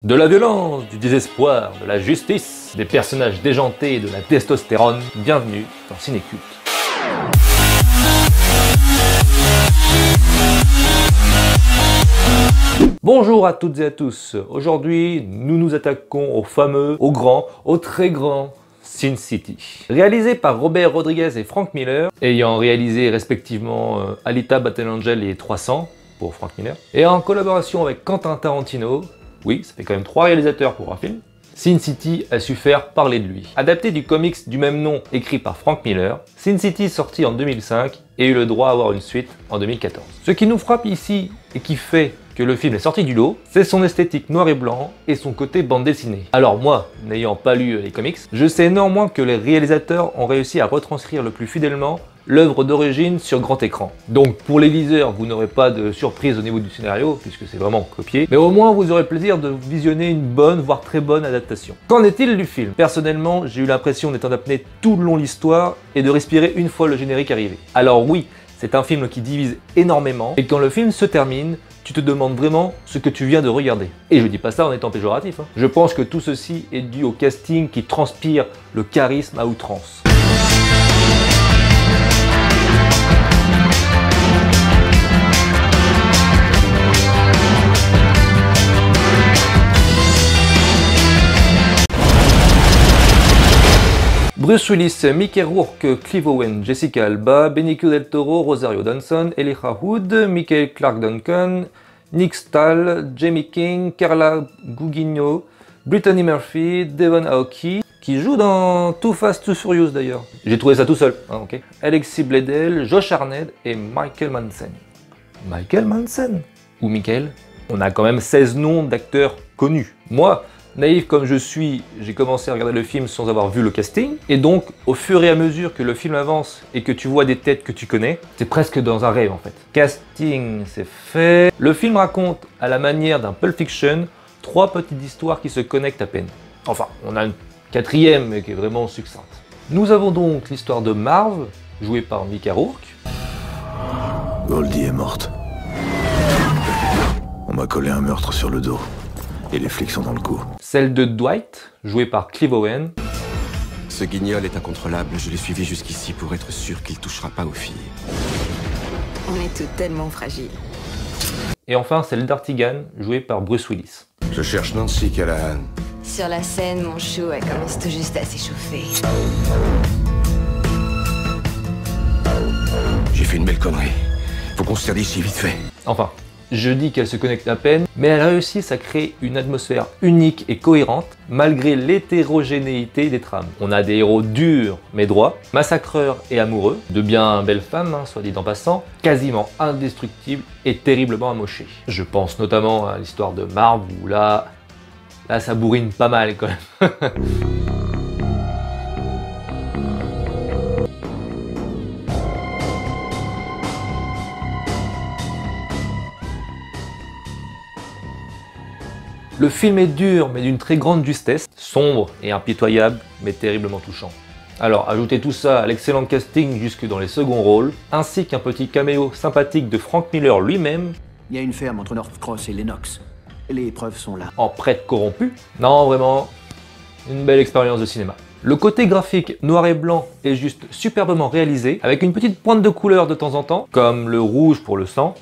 De la violence, du désespoir, de la justice, des personnages déjantés et de la testostérone, bienvenue dans Cinéculte. Bonjour à toutes et à tous, aujourd'hui nous nous attaquons au fameux, au grand, au très grand Sin City. Réalisé par Robert Rodriguez et Frank Miller, ayant réalisé respectivement Alita Battle Angel et 300 pour Frank Miller, et en collaboration avec Quentin Tarantino. Oui, ça fait quand même 3 réalisateurs pour un film. Sin City a su faire parler de lui. Adapté du comics du même nom écrit par Frank Miller, Sin City sorti en 2005 et eut le droit à avoir une suite en 2014. Ce qui nous frappe ici et qui fait que le film est sorti du lot, c'est son esthétique noir et blanc et son côté bande dessinée. Alors moi, n'ayant pas lu les comics, je sais néanmoins que les réalisateurs ont réussi à retranscrire le plus fidèlement l'œuvre d'origine sur grand écran. Donc pour les liseurs, vous n'aurez pas de surprise au niveau du scénario, puisque c'est vraiment copié, mais au moins vous aurez le plaisir de visionner une bonne, voire très bonne adaptation. Qu'en est-il du film? Personnellement, j'ai eu l'impression d'être en apnée tout le long de l'histoire et de respirer une fois le générique arrivé. Alors oui, c'est un film qui divise énormément, et quand le film se termine, tu te demandes vraiment ce que tu viens de regarder. Et je dis pas ça en étant péjoratif, hein. Je pense que tout ceci est dû au casting qui transpire le charisme à outrance. Bruce Willis, Mickey Rourke, Clive Owen, Jessica Alba, Benicio del Toro, Rosario Dawson, Elijah Wood, Michael Clarke Duncan, Nick Stahl, Jamie King, Carla Gugino, Brittany Murphy, Devon Aoki, qui joue dans Too Fast, Too Furious d'ailleurs. J'ai trouvé ça tout seul, hein, ok. Alexis Bledel, Josh Hartnett et Michael Madsen. Michael Madsen? Ou Michael? On a quand même 16 noms d'acteurs connus. Moi, naïf comme je suis, j'ai commencé à regarder le film sans avoir vu le casting, et donc au fur et à mesure que le film avance et que tu vois des têtes que tu connais, c'est presque dans un rêve en fait. Casting, c'est fait. Le film raconte, à la manière d'un Pulp Fiction, 3 petites histoires qui se connectent à peine. Enfin, on a une 4e mais qui est vraiment succincte. Nous avons donc l'histoire de Marv, jouée par Mickey Rourke. Goldie est morte. On m'a collé un meurtre sur le dos. Et les flics sont dans le coup. Celle de Dwight, jouée par Clive Owen. Ce guignol est incontrôlable, je l'ai suivi jusqu'ici pour être sûr qu'il touchera pas aux filles. On est tous tellement fragiles. Et enfin celle d'Artigan, jouée par Bruce Willis. Je cherche Nancy Callahan. Sur la scène, mon chou elle commence tout juste à s'échauffer. J'ai fait une belle connerie. Faut qu'on se tire d'ici vite fait. Enfin, je dis qu'elle se connecte à peine, mais elle réussit à créer une atmosphère unique et cohérente, malgré l'hétérogénéité des trames. On a des héros durs mais droits, massacreurs et amoureux, de bien belles femmes, hein, soit dit en passant, quasiment indestructibles et terriblement amochés. Je pense notamment à l'histoire de Marv, où là ça bourrine pas mal quand même. Le film est dur mais d'une très grande justesse, sombre et impitoyable mais terriblement touchant. Alors ajoutez tout ça à l'excellent casting jusque dans les seconds rôles, ainsi qu'un petit caméo sympathique de Frank Miller lui-même. Il y a une ferme entre North Cross et Lennox. Les preuves sont là. En prêtre corrompu. Non vraiment, une belle expérience de cinéma. Le côté graphique noir et blanc est juste superbement réalisé, avec une petite pointe de couleur de temps en temps, comme le rouge pour le sang,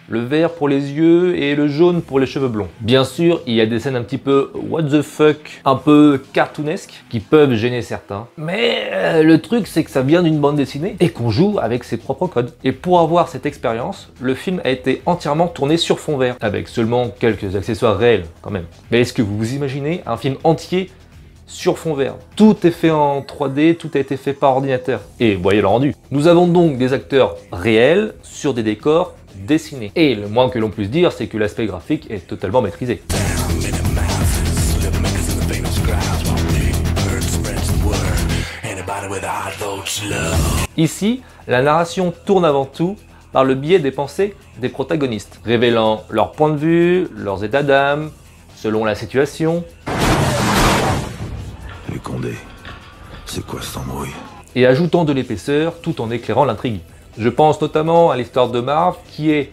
le vert pour les yeux et le jaune pour les cheveux blonds. Bien sûr, il y a des scènes un petit peu what the fuck, un peu cartoonesques, qui peuvent gêner certains. Mais le truc, c'est que ça vient d'une bande dessinée et qu'on joue avec ses propres codes. Et pour avoir cette expérience, le film a été entièrement tourné sur fond vert, avec seulement quelques accessoires réels quand même. Mais est-ce que vous vous imaginez un film entier sur fond vert? Tout est fait en 3D, tout a été fait par ordinateur. Et voyez le rendu. Nous avons donc des acteurs réels sur des décors dessinés. Et le moins que l'on puisse dire, c'est que l'aspect graphique est totalement maîtrisé. Ici, la narration tourne avant tout par le biais des pensées des protagonistes, révélant leur point de vue, leurs états d'âme, selon la situation. Les Condés, c'est quoi cette embrouille? Et ajoutant de l'épaisseur tout en éclairant l'intrigue. Je pense notamment à l'histoire de Marv, qui est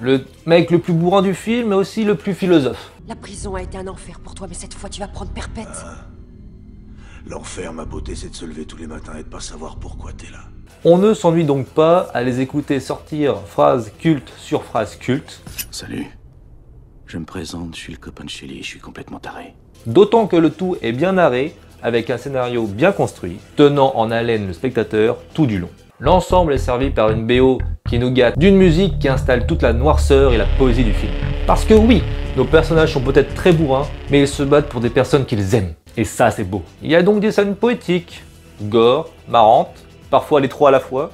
le mec le plus bourrin du film, mais aussi le plus philosophe. La prison a été un enfer pour toi, mais cette fois tu vas prendre perpète. L'enfer, ma beauté, c'est de se lever tous les matins et de pas savoir pourquoi t'es là. On ne s'ennuie donc pas à les écouter sortir phrase culte sur phrase culte. Salut. Je me présente, je suis le copain de Shelly, je suis complètement taré. D'autant que le tout est bien narré, avec un scénario bien construit, tenant en haleine le spectateur tout du long. L'ensemble est servi par une BO qui nous gâte d'une musique qui installe toute la noirceur et la poésie du film. Parce que oui, nos personnages sont peut-être très bourrins, mais ils se battent pour des personnes qu'ils aiment. Et ça, c'est beau. Il y a donc des scènes poétiques, gore, marrantes, parfois les trois à la fois.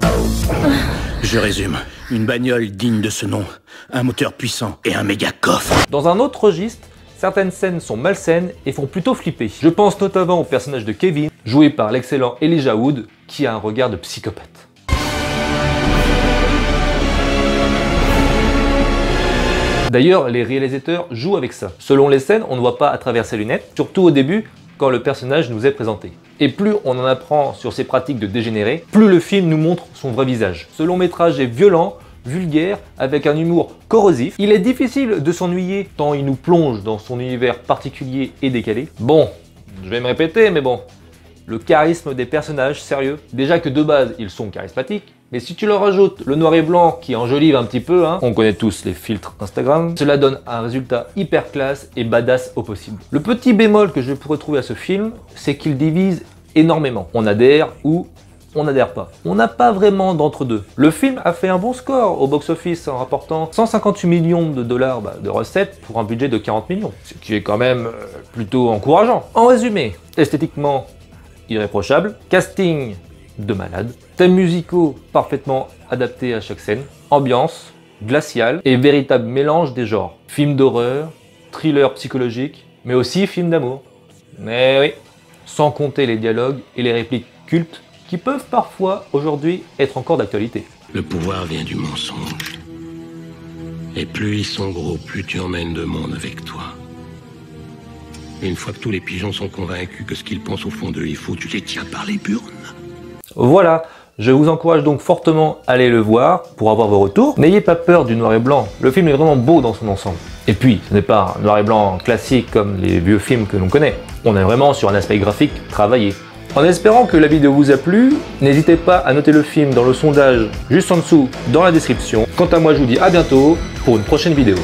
Je résume. Une bagnole digne de ce nom, un moteur puissant et un méga coffre. Dans un autre registre, certaines scènes sont malsaines et font plutôt flipper. Je pense notamment au personnage de Kevin, joué par l'excellent Elijah Wood, qui a un regard de psychopathe. D'ailleurs, les réalisateurs jouent avec ça. Selon les scènes, on ne voit pas à travers ses lunettes, surtout au début, quand le personnage nous est présenté. Et plus on en apprend sur ses pratiques de dégénéré, plus le film nous montre son vrai visage. Ce long métrage est violent, vulgaire, avec un humour corrosif. Il est difficile de s'ennuyer tant il nous plonge dans son univers particulier et décalé. Bon, je vais me répéter, mais bon, le charisme des personnages, sérieux. Déjà que de base, ils sont charismatiques, mais si tu leur rajoutes le noir et blanc qui enjolive un petit peu, on connaît tous les filtres Instagram, cela donne un résultat hyper classe et badass au possible. Le petit bémol que je pourrais trouver à ce film, c'est qu'il divise énormément. On adhère ou on n'adhère pas. On n'a pas vraiment d'entre-deux. Le film a fait un bon score au box-office en rapportant 158 millions de dollars de recettes pour un budget de 40 millions, ce qui est quand même plutôt encourageant. En résumé, esthétiquement irréprochable, casting de malade, thèmes musicaux parfaitement adaptés à chaque scène, ambiance glaciale et véritable mélange des genres. Film d'horreur, thriller psychologique, mais aussi film d'amour. Mais oui, sans compter les dialogues et les répliques cultes qui peuvent parfois aujourd'hui être encore d'actualité. Le pouvoir vient du mensonge. Et plus ils sont gros, plus tu emmènes de monde avec toi. Une fois que tous les pigeons sont convaincus que ce qu'ils pensent au fond d'eux est faux, tu les tiens par les burnes. Voilà, je vous encourage donc fortement à aller le voir pour avoir vos retours. N'ayez pas peur du noir et blanc, le film est vraiment beau dans son ensemble. Et puis, ce n'est pas un noir et blanc classique comme les vieux films que l'on connaît. On est vraiment sur un aspect graphique travaillé. En espérant que la vidéo vous a plu, n'hésitez pas à noter le film dans le sondage juste en dessous dans la description. Quant à moi, je vous dis à bientôt pour une prochaine vidéo.